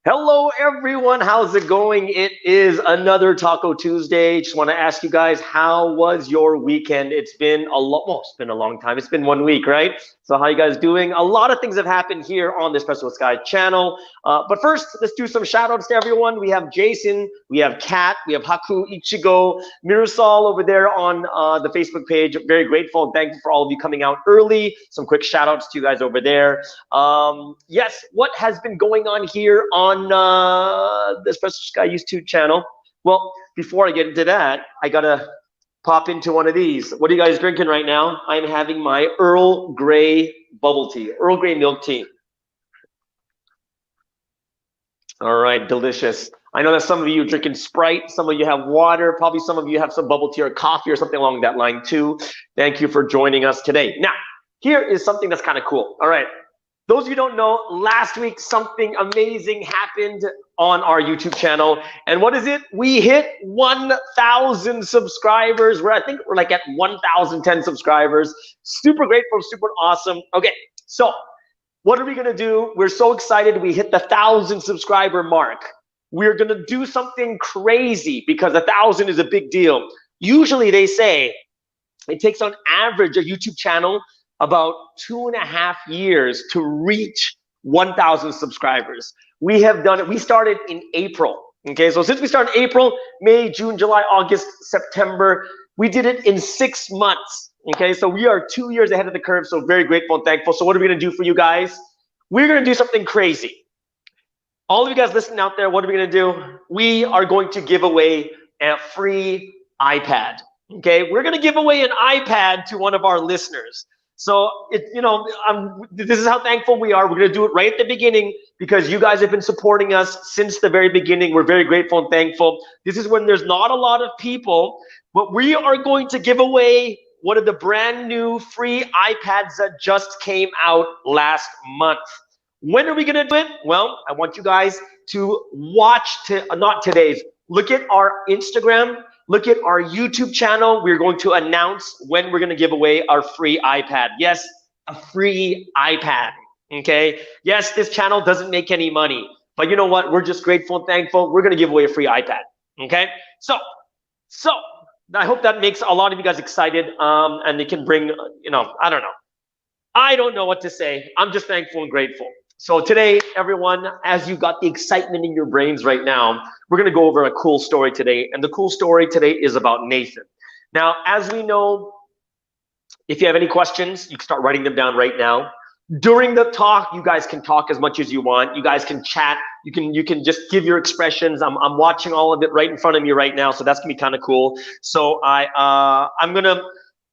Hello, everyone. How's it going? It is another Taco Tuesday. Just want to ask you guys, how was your weekend? It's been a lot. Well, it's been a long time. It's been 1 week, right? So, how you guys doing? A lot of things have happened here on this Espresso Sky channel. But first, let's do some shout outs to everyone. We have Jason, we have Kat, we have Haku, Ichigo, Mirasol over there on the Facebook page. Very grateful and thankful for all of you coming out early. Some quick shout outs to you guys over there. Yes, what has been going on here on the Espresso Sky YouTube channel? Well, before I get into that, I gotta pop into one of these. What are you guys drinking right now? I'm having my Earl Grey bubble tea, Earl Grey milk tea. All right, delicious. I know that some of you are drinking Sprite, some of you have water, probably some of you have some bubble tea or coffee or something along that line too. Thank you for joining us today. Now, here is something that's kind of cool. All right. Those of you who don't know, last week something amazing happened on our YouTube channel. And what is it? We hit 1,000 subscribers. I think we're like at 1,010 subscribers. Super grateful, super awesome. Okay, so what are we gonna do? We're so excited. We hit the 1,000 subscriber mark. We're gonna do something crazy because 1,000 is a big deal. Usually they say it takes on average a YouTube channel about 2.5 years to reach 1,000 subscribers. We have done it. We started in April. Okay, so since we started in April, May, June, July, August, September, we did it in 6 months. Okay, so we are 2 years ahead of the curve. So very grateful and thankful. So what are we gonna do for you guys? We're gonna do something crazy. All of you guys listening out there, what are we gonna do? We are going to give away a free iPad. Okay, we're gonna give away an iPad to one of our listeners. So this is how thankful we are. We're gonna do it right at the beginning because you guys have been supporting us since the very beginning. We're very grateful and thankful. This is when there's not a lot of people, but we are going to give away one of the brand new free iPads that just came out last month. When are we gonna do it? Well, I want you guys to watch, not today's, look at our Instagram, look at our YouTube channel. We're going to announce when we're gonna give away our free iPad. Yes, a free iPad, okay? Yes, this channel doesn't make any money, but you know what? We're just grateful and thankful. We're gonna give away a free iPad, okay? So I hope that makes a lot of you guys excited, and it can bring, I don't know. I don't know what to say. I'm just thankful and grateful. So today, everyone, as you got the excitement in your brains right now, we're gonna go over a cool story today. And the cool story today is about Nathan. Now, as we know, if you have any questions, you can start writing them down right now. During the talk, you guys can talk as much as you want. You guys can chat. You can just give your expressions. I'm watching all of it right in front of me right now, so that's gonna be kind of cool. So I'm gonna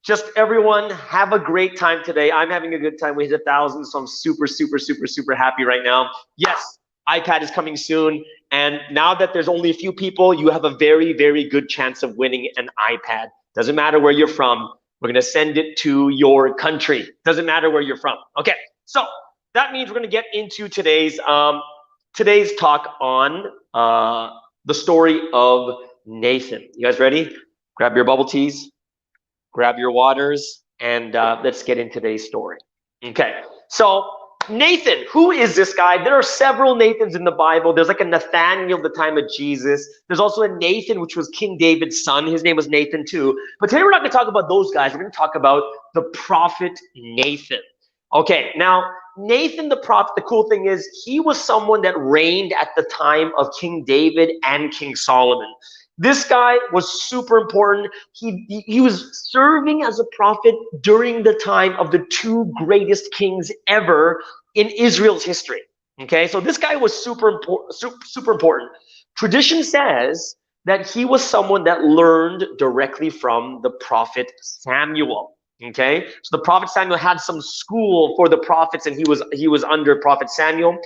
just everyone have a great time today. I'm having a good time. We hit 1,000, so I'm super, super, super, super happy right now. Yes, iPad is coming soon. And now that there's only a few people, you have a very, very good chance of winning an iPad. Doesn't matter where you're from. We're gonna send it to your country. Doesn't matter where you're from. Okay, so that means we're gonna get into today's talk on the story of Nathan. You guys ready? Grab your bubble teas. Grab your waters, and let's get into today's story. Okay, so Nathan, who is this guy? There are several Nathans in the Bible. There's like a Nathaniel at the time of Jesus. There's also a Nathan, which was King David's son. His name was Nathan too. But today we're not gonna talk about those guys. We're gonna talk about the prophet Nathan. Okay, now Nathan the prophet, the cool thing is he was someone that reigned at the time of King David and King Solomon. This guy was super important. He was serving as a prophet during the time of the two greatest kings ever in Israel's history. Okay, so this guy was super important. Tradition says that he was someone that learned directly from the prophet Samuel. Okay, so the prophet Samuel had some school for the prophets, and he was under prophet Samuel.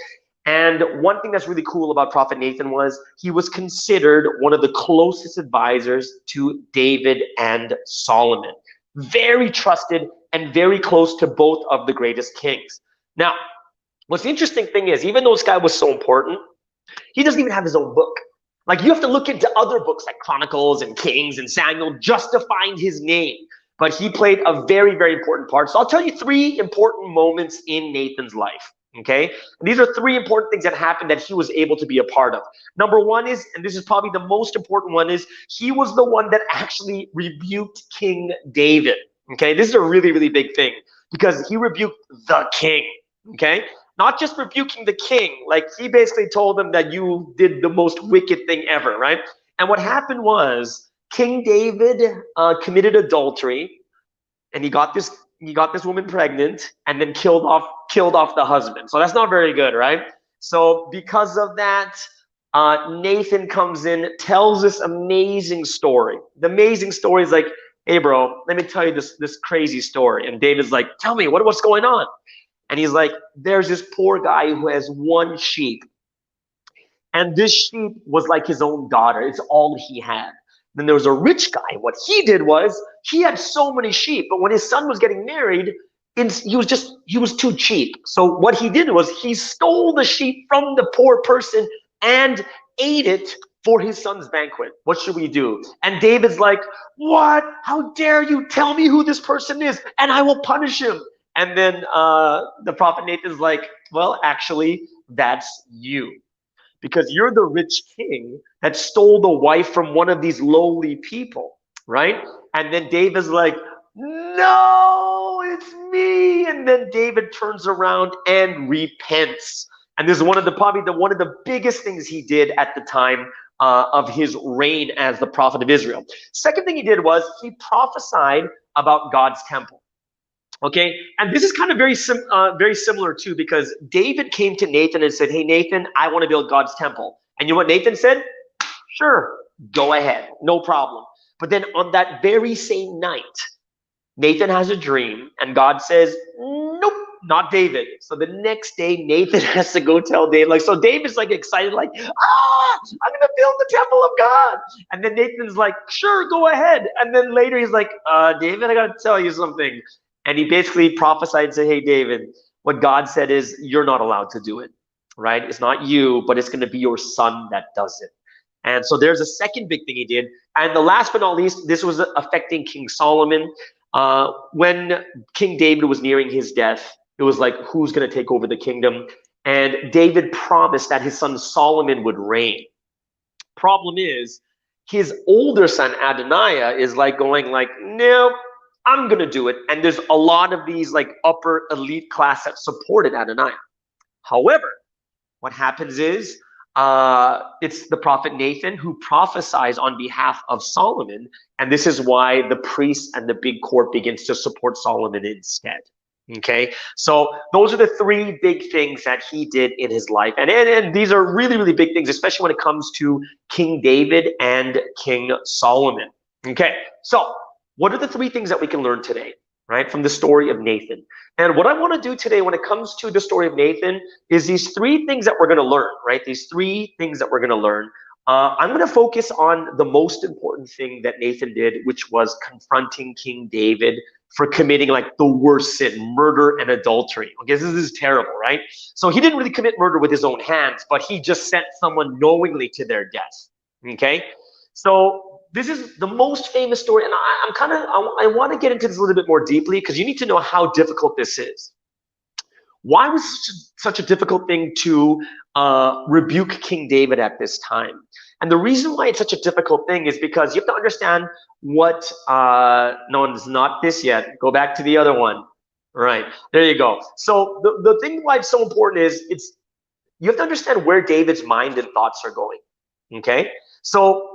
And one thing that's really cool about Prophet Nathan was he was considered one of the closest advisors to David and Solomon. Very trusted and very close to both of the greatest kings. Now, what's the interesting thing is, even though this guy was so important, he doesn't even have his own book. Like, you have to look into other books like Chronicles and Kings and Samuel just to find his name. But he played a very, very important part. So I'll tell you 3 important moments in Nathan's life. Okay, and these are three important things that happened that he was able to be a part of. Number one is, and this is probably the most important one, is he was the one that actually rebuked King David. Okay, this is a really, really big thing because he rebuked the king. Okay, not just rebuking the king, like he basically told him that you did the most wicked thing ever, right? And what happened was King David committed adultery, and he got this woman pregnant and then killed off the husband. So that's not very good, right? So because of that, Nathan comes in, tells this amazing story. The amazing story is like, hey bro, let me tell you this crazy story. And David's like, tell me what's going on? And he's like, there's this poor guy who has one sheep, and this sheep was like his own daughter. It's all he had. Then there was a rich guy. What he did was he had so many sheep, but when his son was getting married, he was too cheap. So what he did was he stole the sheep from the poor person and ate it for his son's banquet. What should we do? And David's like, what? How dare you tell me who this person is, and I will punish him. And then the prophet Nathan's like, well, actually, that's you, because you're the rich king that stole the wife from one of these lowly people, right? And then David's like, no, it's me. And then David turns around and repents. And this is one of the biggest things he did at the time of his reign as the prophet of Israel. Second thing he did was he prophesied about God's temple. Okay, and this is kind of very similar too, because David came to Nathan and said, hey Nathan, I want to build God's temple. And you know what Nathan said? Sure, go ahead, no problem. But then on that very same night, Nathan has a dream and God says, nope, not David. So the next day Nathan has to go tell David, like, so David's like excited, like, I'm gonna build the temple of God. And then Nathan's like, sure, go ahead. And then later he's like, David, I gotta tell you something. And he basically prophesied and said, hey, David, what God said is you're not allowed to do it, right? It's not you, but it's going to be your son that does it. And so there's a second big thing he did. And the last but not least, this was affecting King Solomon. When King David was nearing his death, it was like, who's going to take over the kingdom? And David promised that his son Solomon would reign. Problem is, his older son Adoniah is like going like, no, I'm gonna do it. And there's a lot of these like upper elite class that supported Adoniah. However, what happens is it's the prophet Nathan who prophesies on behalf of Solomon, and this is why the priests and the big court begins to support Solomon instead. Okay, so those are the three big things that he did in his life, and these are really, really big things, especially when it comes to King David and King Solomon. Okay, so what are the three things that we can learn today, right, from the story of Nathan? And what I want to do today when it comes to the story of Nathan is these three things that we're going to learn, right? These three things that we're going to learn. I'm going to focus on the most important thing that Nathan did, which was confronting King David for committing like the worst sin, murder and adultery. Okay, this is terrible, right? So he didn't really commit murder with his own hands, but he just sent someone knowingly to their death. Okay, so this is the most famous story, and I want to get into this a little bit more deeply because you need to know how difficult this is. Why was such a difficult thing to rebuke King David at this time? And the reason why it's such a difficult thing is because you have to understand what, no, it's not this yet. Go back to the other one. Right, there you go. So the thing why it's so important is you have to understand where David's mind and thoughts are going, okay? So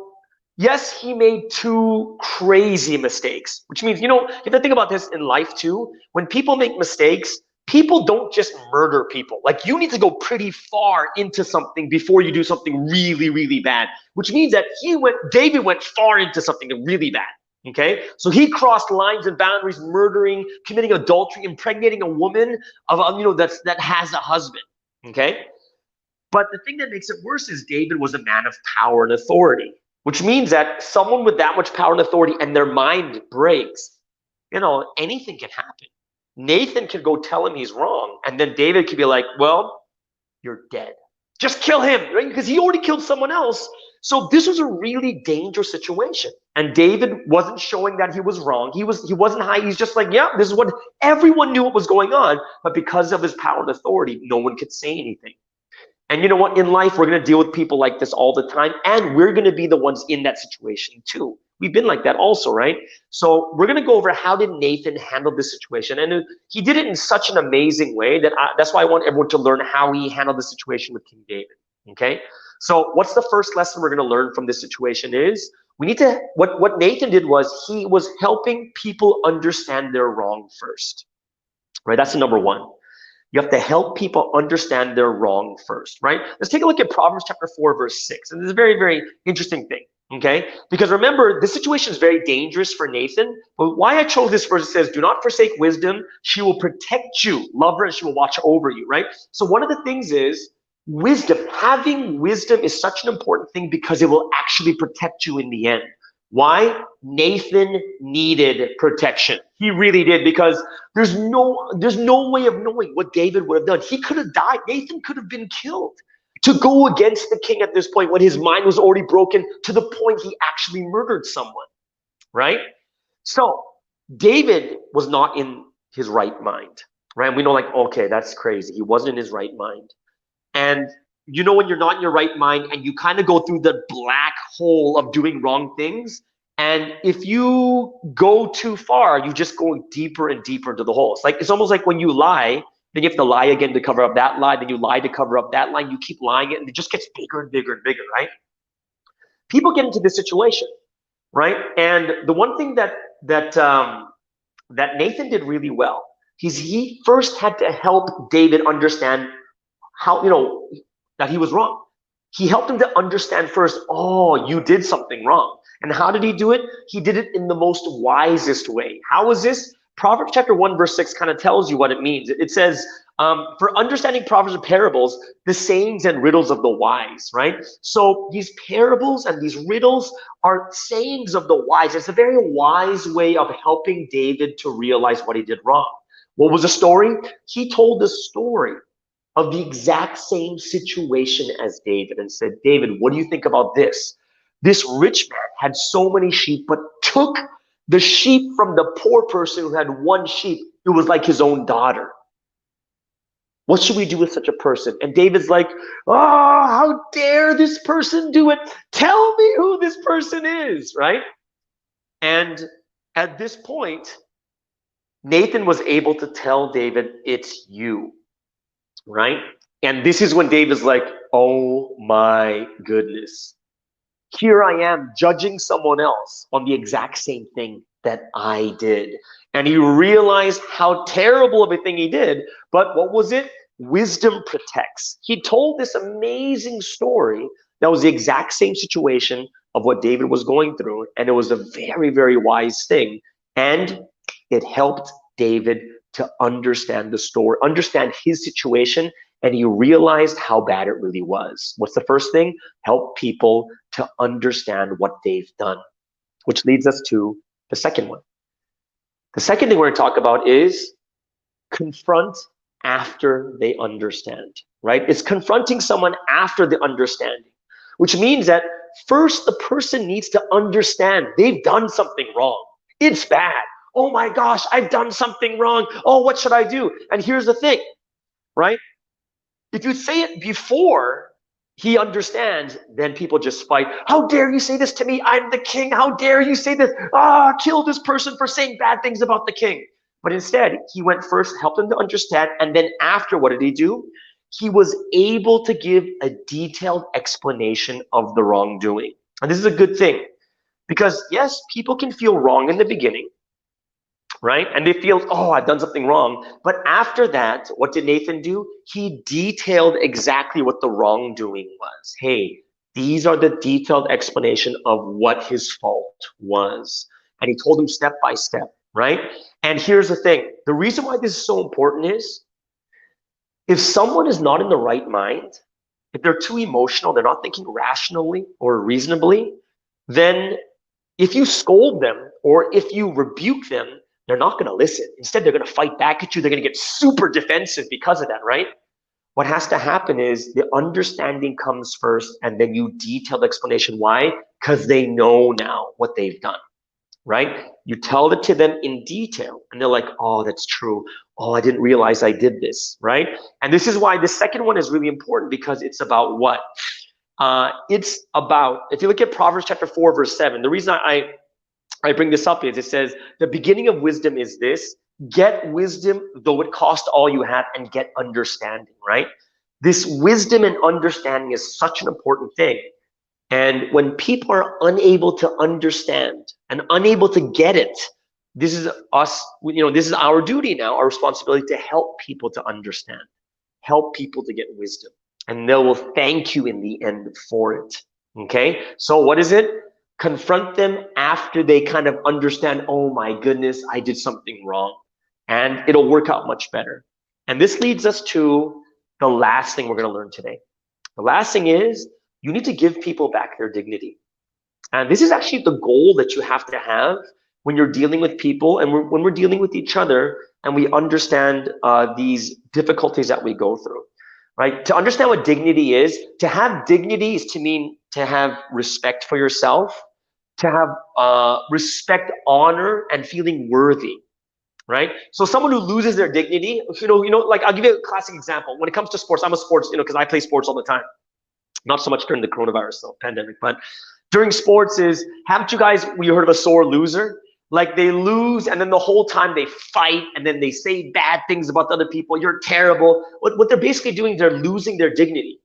yes, he made two crazy mistakes, which means, you have to think about this in life too. When people make mistakes, people don't just murder people. Like, you need to go pretty far into something before you do something really, really bad, which means that David went far into something really bad. Okay, so he crossed lines and boundaries, murdering, committing adultery, impregnating a woman that has a husband. Okay, but the thing that makes it worse is David was a man of power and authority, which means that someone with that much power and authority and their mind breaks, anything can happen. Nathan could go tell him he's wrong, and then David could be like, well, you're dead. Just kill him, right? Because he already killed someone else. So this was a really dangerous situation. And David wasn't showing that he was wrong. He wasn't high. He's just like, yeah, this is what everyone knew what was going on. But because of his power and authority, no one could say anything. And you know what? In life, we're going to deal with people like this all the time. And we're going to be the ones in that situation too. We've been like that also, right? So we're going to go over how did Nathan handle this situation. And he did it in such an amazing way that that's why I want everyone to learn how he handled the situation with King David. Okay? So what's the first lesson we're going to learn from this situation is we need to, what Nathan did was he was helping people understand their wrong first, right? That's the number one. You have to help people understand their wrong first, right? Let's take a look at Proverbs chapter 4, verse 6. And this is a very, very interesting thing, okay? Because remember, this situation is very dangerous for Nathan. But why I chose this verse, it says, do not forsake wisdom. She will protect you. Love her and she will watch over you, right? So one of the things is wisdom. Having wisdom is such an important thing because it will actually protect you in the end. Why? Nathan needed protection. He really did, because there's no way of knowing what David would have done. He could have died. Nathan could have been killed. To go against the king at this point when his mind was already broken to the point he actually murdered someone, right? So David was not in his right mind, right? And we know, like, okay, that's crazy. He wasn't in his right mind. And you know when you're not in your right mind and you kind of go through the black hole of doing wrong things, and if you go too far, you just go deeper and deeper into the hole. It's almost like when you lie, then you have to lie again to cover up that lie, then you lie to cover up that lie, you keep lying it, and it just gets bigger and bigger and bigger, right? People get into this situation, right? And the one thing that Nathan did really well, he first had to help David understand how, that he was wrong. He helped him to understand first, oh, you did something wrong. And how did he do it? He did it in the most wisest way. How is this? Proverbs chapter 1, verse 6 kind of tells you what it means. It says, for understanding proverbs and parables, the sayings and riddles of the wise, right? So these parables and these riddles are sayings of the wise. It's a very wise way of helping David to realize what he did wrong. What was the story? He told the story of the exact same situation as David and said, David, what do you think about this? This rich man had so many sheep, but took the sheep from the poor person who had one sheep who was like his own daughter. What should we do with such a person? And David's like, oh, how dare this person do it? Tell me who this person is, right? And at this point, Nathan was able to tell David, it's you. Right? And this is when David's like, oh my goodness. Here I am judging someone else on the exact same thing that I did. And he realized how terrible of a thing he did. But what was it? Wisdom protects. He told this amazing story that was the exact same situation of what David was going through. And it was a very, very wise thing. And it helped David to understand the story, understand his situation, and he realized how bad it really was. What's the first thing? Help people to understand what they've done, which leads us to the second one. The second thing we're going to talk about is confront after they understand, right? It's confronting someone after the understanding, which means that first the person needs to understand they've done something wrong. It's bad. Oh my gosh, I've done something wrong. Oh, what should I do? And here's the thing, right? If you say it before he understands, then people just fight. How dare you say this to me? I'm the king. How dare you say this? Kill this person for saying bad things about the king. But instead, he went first, helped them to understand. And then after, what did he do? He was able to give a detailed explanation of the wrongdoing. And this is a good thing because yes, people can feel wrong in the beginning, right? And they feel, oh, I've done something wrong. But after that, what did Nathan do? He detailed exactly what the wrongdoing was. Hey, these are the detailed explanation of what his fault was. And he told him step by step, right? And here's the thing. The reason why this is so important is if someone is not in the right mind, if they're too emotional, they're not thinking rationally or reasonably, then if you scold them or if you rebuke them, they're not going to listen. Instead, they're going to fight back at you. They're going to get super defensive because of that, right? what has to happen is the understanding comes first, and then you detail the explanation. Why? Because they know now what they've done, right? You tell it to them in detail, and they're like, oh, that's true. Oh, I didn't realize I did this, right? And this is why the second one is really important, because it's about what? It's about, if you look at Proverbs chapter 4, verse 7, the reason I bring this up is it says, the beginning of wisdom is this: get wisdom, though it cost all you have, and get understanding, right? This wisdom and understanding is such an important thing. And when people are unable to understand and unable to get it, this is us, this is our duty now, our responsibility to help people to understand, help people to get wisdom, and they will thank you in the end for it. Okay? So what is it? Confront them after they kind of understand, oh my goodness, I did something wrong. And it'll work out much better. And this leads us to the last thing we're going to learn today. The last thing is, you need to give people back their dignity. And this is actually the goal that you have to have when you're dealing with people, and when we're dealing with each other, and we understand these difficulties that we go through, right? To understand what dignity is, to have dignity is to mean to have respect for yourself, to have respect, honor, and feeling worthy, right? So someone who loses their dignity, like I'll give you a classic example. When it comes to sports, I'm a sports, because I play sports all the time. Not so much during the coronavirus pandemic, but during sports haven't you guys, you heard of a sore loser? Like they lose, and then the whole time they fight, and then they say bad things about other people. You're terrible. What they're basically doing, they're losing their dignity.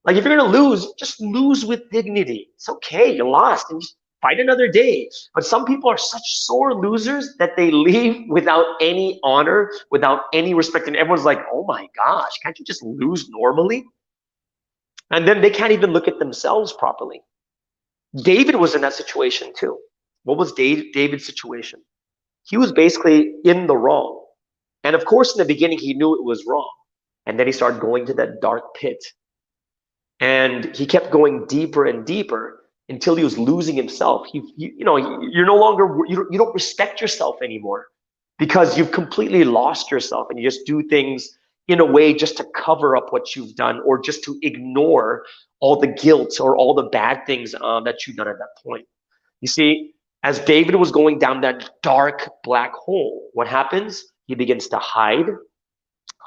Like if you're gonna lose, just lose with dignity. It's okay, you lost, and just fight another day. But some people are such sore losers that they leave without any honor, without any respect, and everyone's like, oh my gosh, can't you just lose normally? And then they can't even look at themselves properly. David was in that situation too. What was David's situation? He was basically in the wrong. And of course, in the beginning, he knew it was wrong. And then he started going to that dark pit. And he kept going deeper and deeper until he was losing himself. You're no longer, you don't respect yourself anymore, because you've completely lost yourself, and you just do things in a way just to cover up what you've done, or just to ignore all the guilt or all the bad things that you've done at that point. You see, as David was going down that dark black hole, what happens? He begins to hide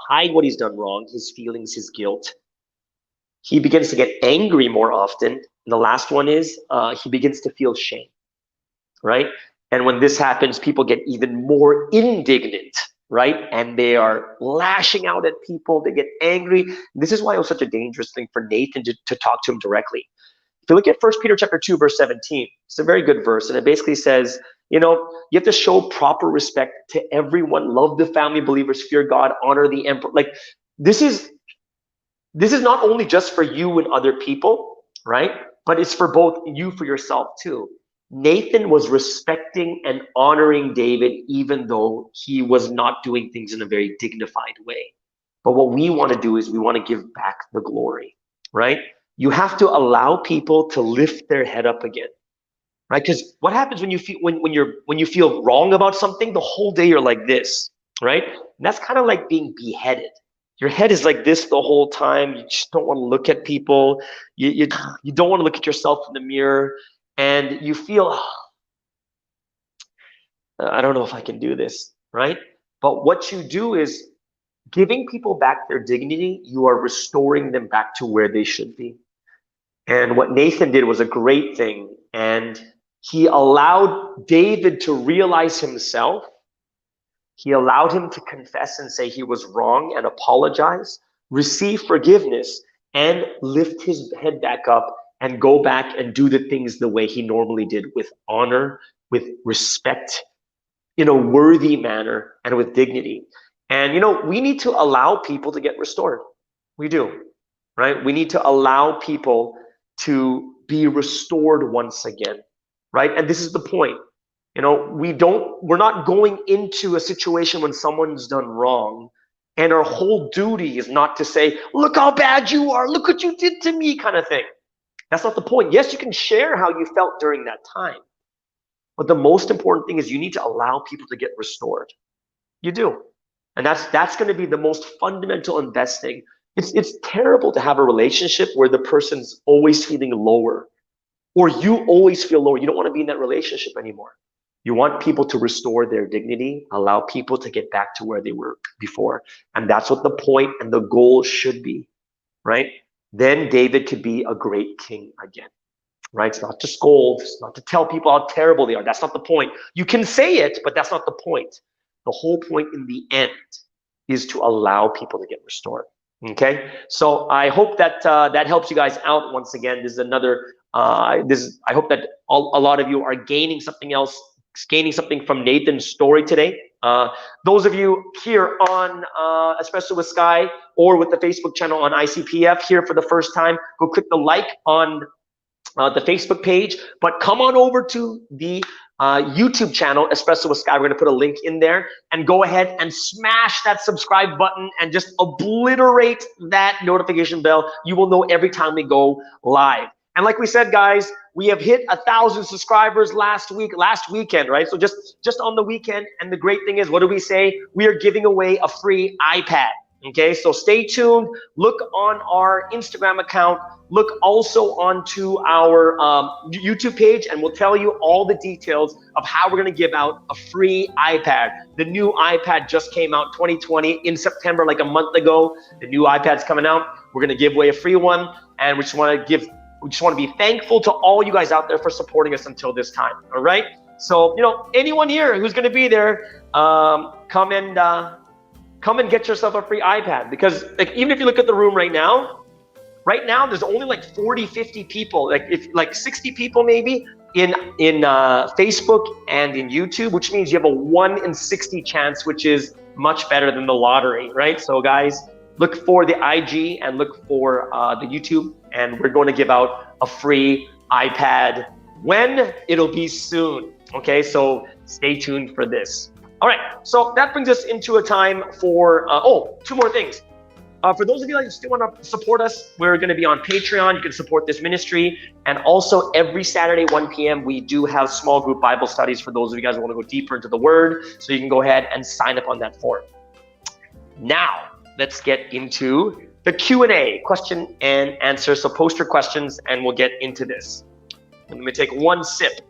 what he's done wrong, his feelings, his guilt. He begins to get angry more often. And the last one is he begins to feel shame, right? And when this happens, people get even more indignant, right? And they are lashing out at people. They get angry. This is why it was such a dangerous thing for Nathan to talk to him directly. If you look at 1 Peter chapter 2, verse 17, it's a very good verse. And it basically says, you have to show proper respect to everyone, love the family believers, fear God, honor the emperor. Like this is not only just for you and other people, right? But it's for both you, for yourself too. Nathan was respecting and honoring David, even though he was not doing things in a very dignified way. But what we want to do is we want to give back the glory, right? You have to allow people to lift their head up again, right? Because what happens when you feel when you feel wrong about something, the whole day you're like this, right? And that's kind of like being beheaded. Your head is like this the whole time. You just don't want to look at people. You don't want to look at yourself in the mirror. And you feel, I don't know if I can do this, right? But what you do is giving people back their dignity. You are restoring them back to where they should be. And what Nathan did was a great thing. And he allowed David to realize himself. He allowed him to confess and say he was wrong and apologize, receive forgiveness, and lift his head back up and go back and do the things the way he normally did, with honor, with respect, in a worthy manner, and with dignity. And we need to allow people to get restored. We do, right? We need to allow people to be restored once again, right? And this is the point. We're not going into a situation when someone's done wrong, and our whole duty is not to say, look how bad you are, look what you did to me, kind of thing. That's not the point. Yes, you can share how you felt during that time. But the most important thing is you need to allow people to get restored. You do. And that's going to be the most fundamental and best thing. It's terrible to have a relationship where the person's always feeling lower, or you always feel lower. You don't want to be in that relationship anymore. You want people to restore their dignity, allow people to get back to where they were before. And that's what the point and the goal should be, right? Then David could be a great king again, right? It's not to scold, it's not to tell people how terrible they are. That's not the point. You can say it, but that's not the point. The whole point in the end is to allow people to get restored. Okay, so I hope that that helps you guys out. Once again, this is another. I hope that a lot of you are gaining something else, gaining something from Nathan's story today. Those of you here on, especially with Sky or with the Facebook channel on ICPF here for the first time, go click the like on the Facebook page, but come on over to the YouTube channel, Espresso with Sky. We're gonna put a link in there, and go ahead and smash that subscribe button and just obliterate that notification bell. You will know every time we go live. And like we said, guys, we have hit 1,000 subscribers last weekend, right? So just on the weekend. And the great thing is, what do we say? We are giving away a free iPad. Okay, so stay tuned. Look on our Instagram account. Look also onto our YouTube page, and we'll tell you all the details of how we're going to give out a free iPad. The new iPad just came out 2020 in September, like a month ago. The new iPad's coming out. We're going to give away a free one, and we just want to be thankful to all you guys out there for supporting us until this time. All right. So, you know, anyone here who's going to be there, come and get yourself a free iPad, because like, even if you look at the room right now there's only like 40, 50 people, like 60 people maybe in Facebook and in YouTube, which means you have a 1 in 60 chance, which is much better than the lottery, right? So guys, look for the IG and look for the YouTube, and we're going to give out a free iPad. When? It'll be soon. Okay, so stay tuned for this. All right, so that brings us into a time for, two more things. For those of you that still want to support us, we're going to be on Patreon. You can support this ministry. And also every Saturday, 1 p.m., we do have small group Bible studies for those of you guys who want to go deeper into the Word. So you can go ahead and sign up on that form. Now, let's get into the Q&A, question and answer. So post your questions and we'll get into this. Let me take one sip.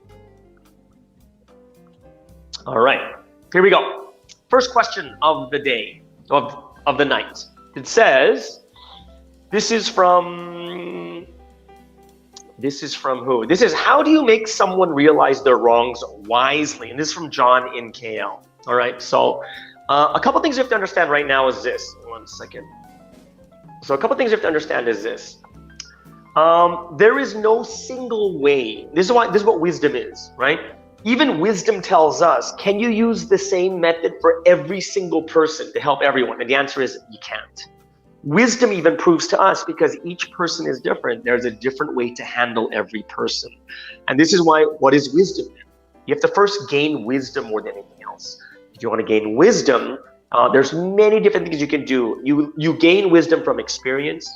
All right, here we go. First question of the day, of the night. It says, this is from who? This is, how do you make someone realize their wrongs wisely? And this is from John in KL. All right, so a couple things you have to understand right now is this. One second. So a couple things you have to understand is this. There is no single way. This is what wisdom is, right? Even wisdom tells us, can you use the same method for every single person to help everyone? And the answer is, you can't. Wisdom even proves to us, because each person is different, there's a different way to handle every person. And this is why, what is wisdom? You have to first gain wisdom more than anything else. If you want to gain wisdom, there's many different things you can do. You gain wisdom from experience.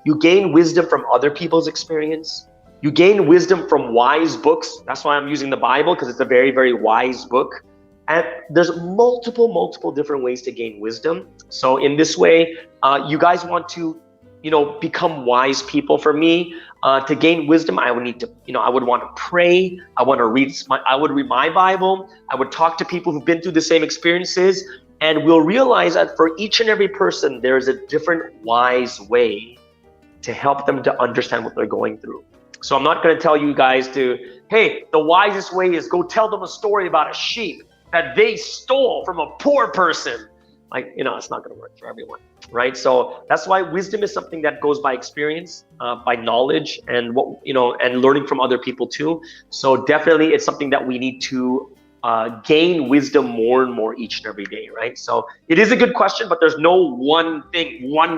You gain wisdom from other people's experience. You gain wisdom from wise books. That's why I'm using the Bible, because it's a very, very wise book. And there's multiple different ways to gain wisdom. So in this way, you guys want to, become wise people. For me, to gain wisdom, I would need to, I would want to pray. I would read my Bible. I would talk to people who've been through the same experiences, and we'll realize that for each and every person, there's a different wise way to help them to understand what they're going through. So I'm not going to tell you guys hey, the wisest way is go tell them a story about a sheep that they stole from a poor person. It's not going to work for everyone, right? So that's why wisdom is something that goes by experience, by knowledge, and and learning from other people too. So definitely, it's something that we need to gain wisdom more and more each and every day, right? So it is a good question, but there's no one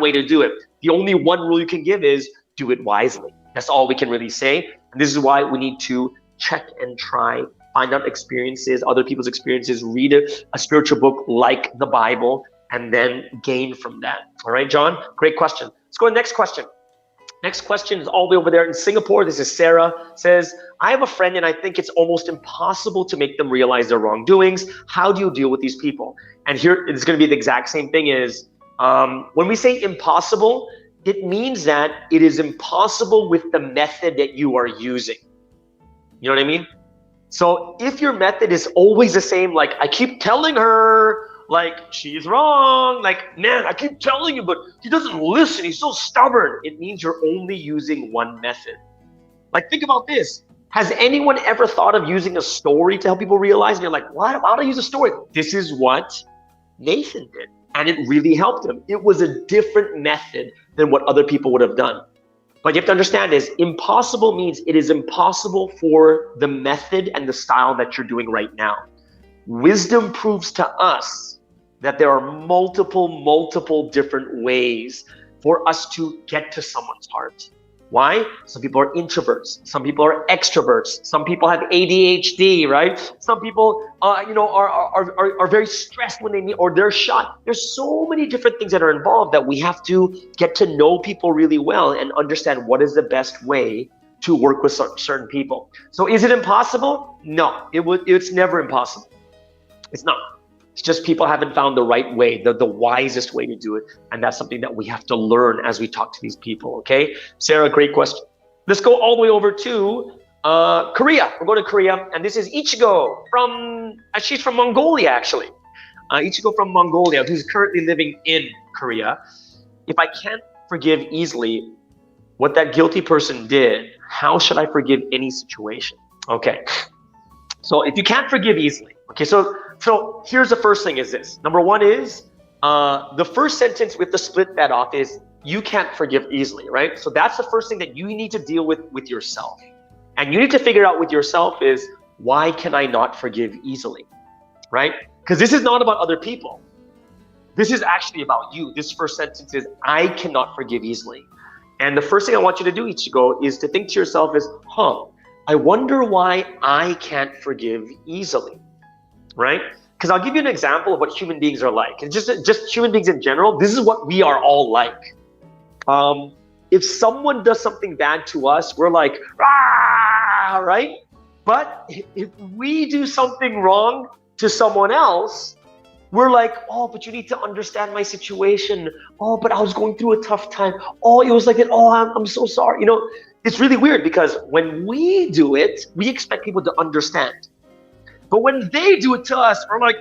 way to do it. The only one rule you can give is do it wisely. That's all we can really say. And this is why we need to check and try, find out experiences, other people's experiences, read a spiritual book like the Bible, and then gain from that. All right, John, great question. Let's go to the next question. Next question is all the way over there in Singapore. This is Sarah, says, I have a friend and I think it's almost impossible to make them realize their wrongdoings. How do you deal with these people? And here it's going to be the exact same thing is, When we say impossible, it means that it is impossible with the method that you are using. You know what I mean? So if your method is always the same, like I keep telling her, like she's wrong, like man, I keep telling you, but he doesn't listen, he's so stubborn. It means you're only using one method. Like think about this. Has anyone ever thought of using a story to help people realize? And you're like, what? Why do I use a story? This is what Nathan did. And it really helped him. It was a different method than what other people would have done. But you have to understand is impossible means it is impossible for the method and the style that you're doing right now. Wisdom proves to us that there are multiple different ways for us to get to someone's heart. Why? Some people are introverts. Some people are extroverts. Some people have ADHD, right? Some people, are very stressed when they meet, or they're shy. There's so many different things that are involved that we have to get to know people really well and understand what is the best way to work with certain people. So is it impossible? No, it's never impossible. It's not. It's just people haven't found the right way, the wisest way to do it. And that's something that we have to learn as we talk to these people, okay? Sarah, great question. Let's go all the way over to Korea. We're going to Korea. And this is Ichigo she's from Mongolia, actually. Ichigo from Mongolia, who's currently living in Korea. If I can't forgive easily what that guilty person did, how should I forgive any situation? Okay. So if you can't forgive easily, okay, so here's the first thing is this. Number one is, the first sentence we have to split that off is, you can't forgive easily, right? So that's the first thing that you need to deal with yourself. And you need to figure out with yourself is, why can I not forgive easily, right? Because this is not about other people. This is actually about you. This first sentence is, I cannot forgive easily. And the first thing I want you to do, Ichigo, is to think to yourself is, I wonder why I can't forgive easily. Right? Because I'll give you an example of what human beings are like. And just human beings in general, this is what we are all like. If someone does something bad to us, we're like, rah, right? But if we do something wrong to someone else, we're like, oh, but you need to understand my situation. Oh, but I was going through a tough time. Oh, it was like that. Oh, I'm so sorry. You know, it's really weird because when we do it, we expect people to understand. But when they do it to us, we're like,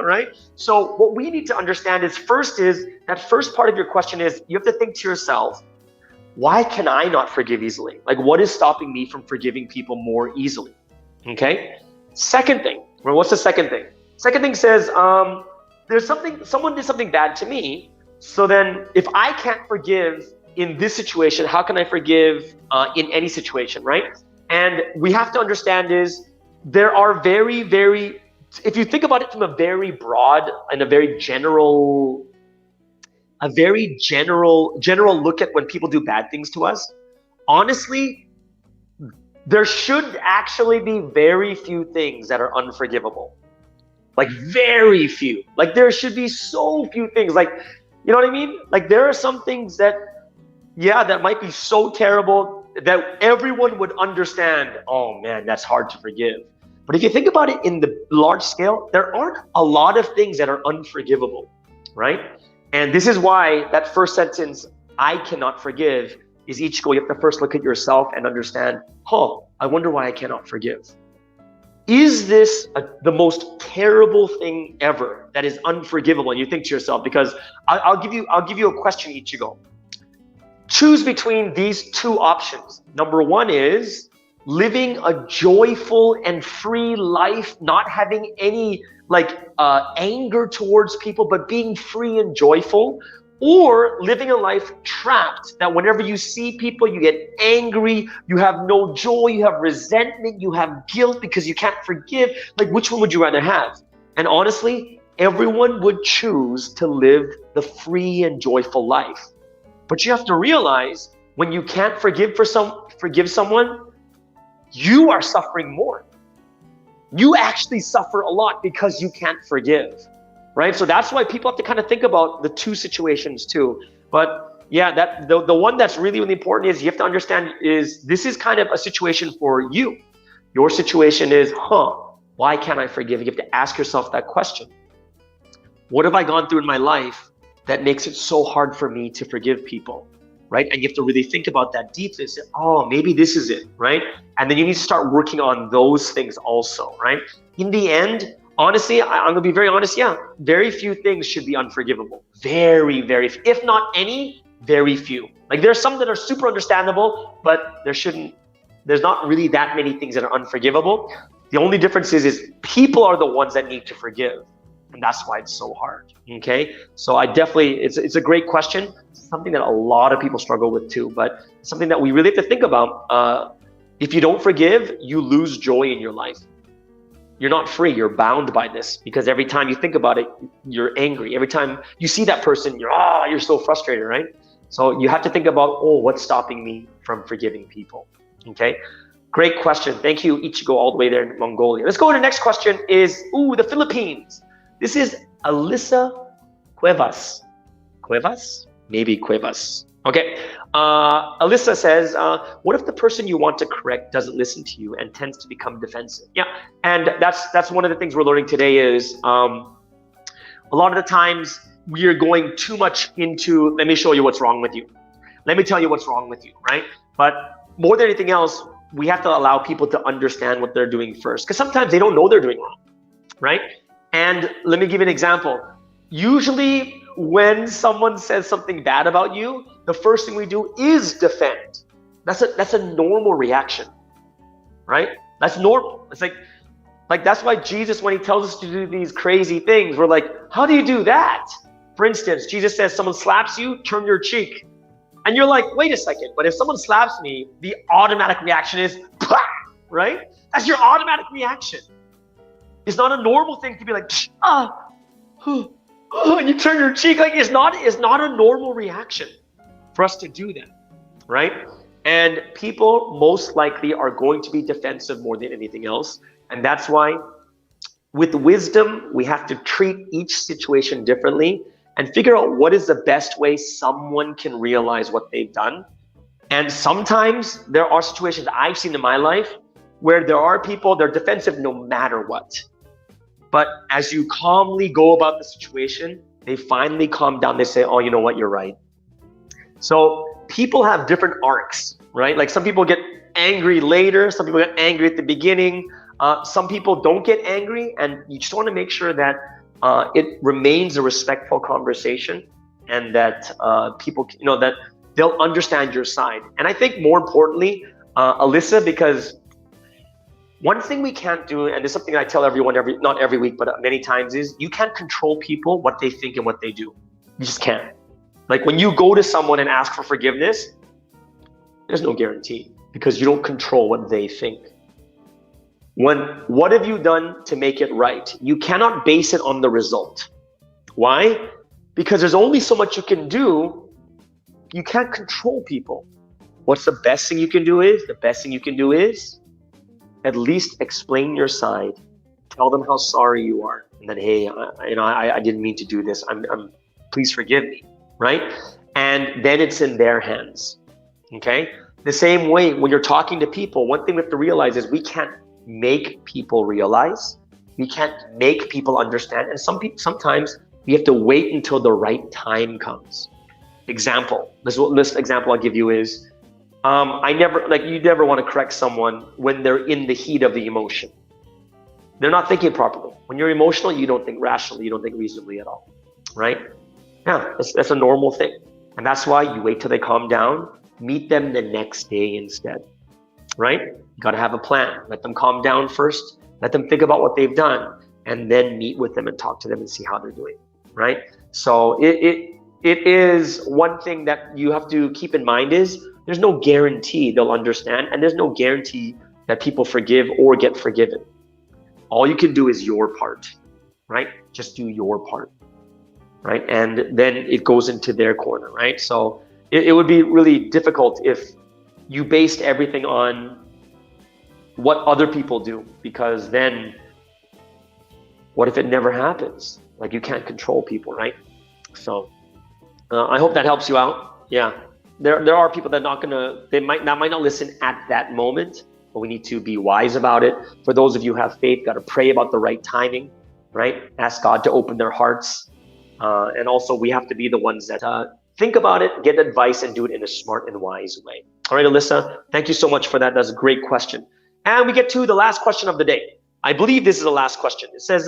right? So what we need to understand is that first part of your question is, you have to think to yourself, why can I not forgive easily? Like, what is stopping me from forgiving people more easily? Okay. Second thing, what's the second thing? Second thing says, someone did something bad to me. So then if I can't forgive in this situation, how can I forgive in any situation, right? And we have to understand is, there are very, very, if you think about it from a very broad and a very general look at when people do bad things to us, honestly, there should actually be very few things that are unforgivable. Like very few. Like there should be so few things. Like, you know what I mean? Like there are some things that, that might be so terrible that everyone would understand, oh man, that's hard to forgive. But if you think about it in the large scale, there aren't a lot of things that are unforgivable, right? And this is why that first sentence, I cannot forgive, is Ichigo. You have to first look at yourself and understand, I wonder why I cannot forgive. Is this the most terrible thing ever that is unforgivable? And you think to yourself, because I'll give you a question, Ichigo. Choose between these two options. Number one is living a joyful and free life, not having any anger towards people, but being free and joyful, or living a life trapped that whenever you see people, you get angry, you have no joy, you have resentment, you have guilt because you can't forgive. Like, which one would you rather have? And honestly, everyone would choose to live the free and joyful life. But you have to realize, when you can't forgive someone, you are suffering more. You actually suffer a lot because you can't forgive, right? So that's why people have to kind of think about the two situations too. But yeah, the one that's really, really important is, you have to understand is, this is kind of a situation for you. Your situation is, why can't I forgive? You have to ask yourself that question. What have I gone through in my life that makes it so hard for me to forgive people, right? And you have to really think about that deeply and say, oh, maybe this is it, right? And then you need to start working on those things also, right? In the end, honestly, I'm gonna be very honest, yeah, very few things should be unforgivable. Very, very few. If not any, very few. Like there's some that are super understandable, but there's not really that many things that are unforgivable. The only difference is people are the ones that need to forgive. And that's why it's so hard, okay? So I definitely, it's a great question. Something that a lot of people struggle with too, but something that we really have to think about. If you don't forgive, you lose joy in your life. You're not free, you're bound by this, because every time you think about it, you're angry. Every time you see that person, you're so frustrated, right? So you have to think about, what's stopping me from forgiving people, okay? Great question. Thank you, Ichigo, all the way there in Mongolia. Let's go to the next question is, the Philippines. This is Alyssa Cuevas. Cuevas? Maybe Cuevas. Okay. Alyssa says, what if the person you want to correct doesn't listen to you and tends to become defensive? Yeah. And that's one of the things we're learning today is a lot of the times we are going too much into, let me show you what's wrong with you. Let me tell you what's wrong with you, right? But more than anything else, we have to allow people to understand what they're doing first, because sometimes they don't know they're doing wrong, right? And let me give you an example. Usually when someone says something bad about you, the first thing we do is defend. That's a normal reaction, right? That's normal. It's like that's why Jesus, when he tells us to do these crazy things, we're like, how do you do that? For instance, Jesus says someone slaps you, turn your cheek. And you're like, wait a second, but if someone slaps me, the automatic reaction is, pah, right? That's your automatic reaction. It's not a normal thing to be like, and you turn your cheek. Like it's not a normal reaction for us to do that, right? And people most likely are going to be defensive more than anything else. And that's why with wisdom, we have to treat each situation differently and figure out what is the best way someone can realize what they've done. And sometimes there are situations I've seen in my life where there are people, they're defensive no matter what. But as you calmly go about the situation, they finally calm down. They say, oh, you know what? You're right. So people have different arcs, right? Like some people get angry later. Some people get angry at the beginning. Some people don't get angry. And you just want to make sure that it remains a respectful conversation and that people, that they'll understand your side. And I think more importantly, Alyssa, because one thing we can't do, and this is something I tell everyone not every week, but many times, is you can't control people, what they think and what they do. You just can't. Like when you go to someone and ask for forgiveness, there's no guarantee because you don't control what they think. What have you done to make it right? You cannot base it on the result. Why? Because there's only so much you can do. You can't control people. What's the best thing you can do is? The best thing you can do is at least explain your side, tell them how sorry you are, and then, hey, I didn't mean to do this. Please forgive me, right? And then it's in their hands, okay? The same way when you're talking to people, one thing we have to realize is we can't make people realize, we can't make people understand, and sometimes we have to wait until the right time comes. Example, this example I'll give you is, you never want to correct someone when they're in the heat of the emotion. They're not thinking properly. When you're emotional, you don't think rationally, you don't think reasonably at all, right? Yeah, that's a normal thing. And that's why you wait till they calm down, meet them the next day instead, right? You got to have a plan. Let them calm down first, let them think about what they've done, and then meet with them and talk to them and see how they're doing, right? So it is one thing that you have to keep in mind is there's no guarantee they'll understand, and there's no guarantee that people forgive or get forgiven. All you can do is your part, right? Just do your part, right? And then it goes into their corner, right? So it would be really difficult if you based everything on what other people do, because then what if it never happens? Like you can't control people, right? So I hope that helps you out. Yeah. There are people that might not listen at that moment, but we need to be wise about it. For those of you who have faith, got to pray about the right timing, right? Ask God to open their hearts And also, we have to be the ones that think about it, get advice, and do it in a smart and wise way. All right, Alyssa, thank you so much for that. That's a great question. And we get to the last question of the day. I believe this is the last question. It says,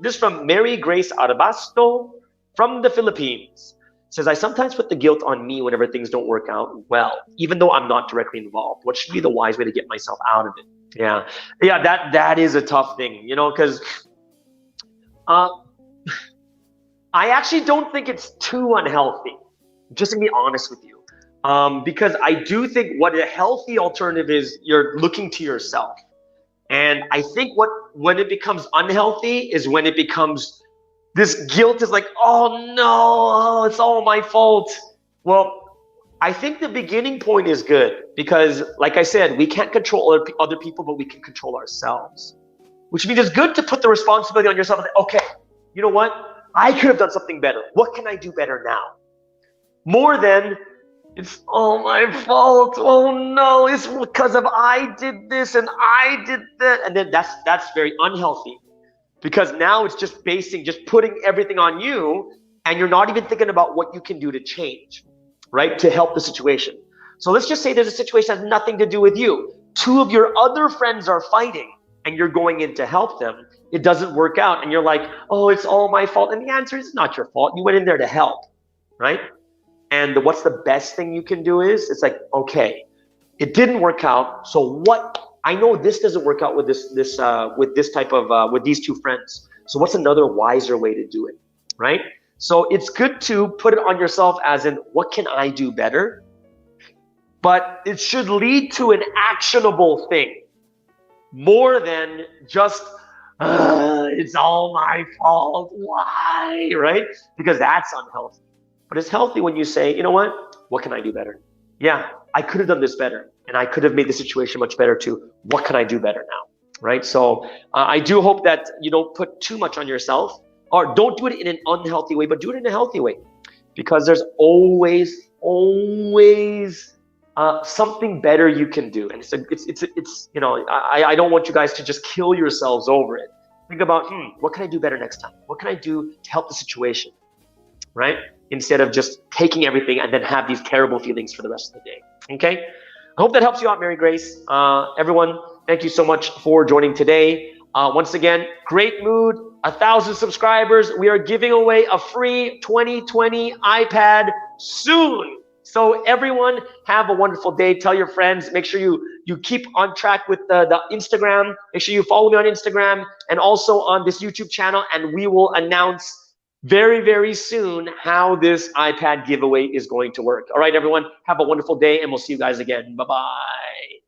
this is from Mary Grace Arabasto from the Philippines. It says, I sometimes put the guilt on me whenever things don't work out well, even though I'm not directly involved. What should be the wise way to get myself out of it? Yeah, that is a tough thing, because I actually don't think it's too unhealthy, just to be honest with you. Because I do think what a healthy alternative is, you're looking to yourself. And I think when it becomes unhealthy is when it becomes, this guilt is like, oh no, it's all my fault. Well, I think the beginning point is good because, like I said, we can't control other people, but we can control ourselves. Which means it's good to put the responsibility on yourself. Okay, you know what? I could have done something better. What can I do better now? More than, it's all my fault. Oh no, it's because of I did this and I did that. And then that's very unhealthy. Because now it's just putting everything on you, and you're not even thinking about what you can do to change, right? To help the situation. So let's just say there's a situation that has nothing to do with you. Two of your other friends are fighting and you're going in to help them. It doesn't work out and you're like, oh, it's all my fault. And the answer is not your fault. You went in there to help, right? And what's the best thing you can do is, it's like, okay, it didn't work out. So what? I know this doesn't work out with with these two friends. So what's another wiser way to do it, right? So it's good to put it on yourself as in, what can I do better? But it should lead to an actionable thing more than just, it's all my fault. Why, right? Because that's unhealthy. But it's healthy when you say, you know what can I do better? Yeah, I could have done this better, and I could have made the situation much better too. What can I do better now, right? So I do hope that you don't put too much on yourself, or don't do it in an unhealthy way, but do it in a healthy way, because there's always something better you can do. And it's I don't want you guys to just kill yourselves over it. Think about, what can I do better next time? What can I do to help the situation, right? Instead of just taking everything and then have these terrible feelings for the rest of the day. Okay? I hope that helps you out, Mary Grace. Everyone, thank you so much for joining today. Once again, great mood, 1,000 subscribers. We are giving away a free 2020 iPad soon. So everyone, have a wonderful day. Tell your friends. Make sure you keep on track with the Instagram. Make sure you follow me on Instagram and also on this YouTube channel. And we will announce very, very soon how this iPad giveaway is going to work. All right, everyone, have a wonderful day, and we'll see you guys again. Bye-bye.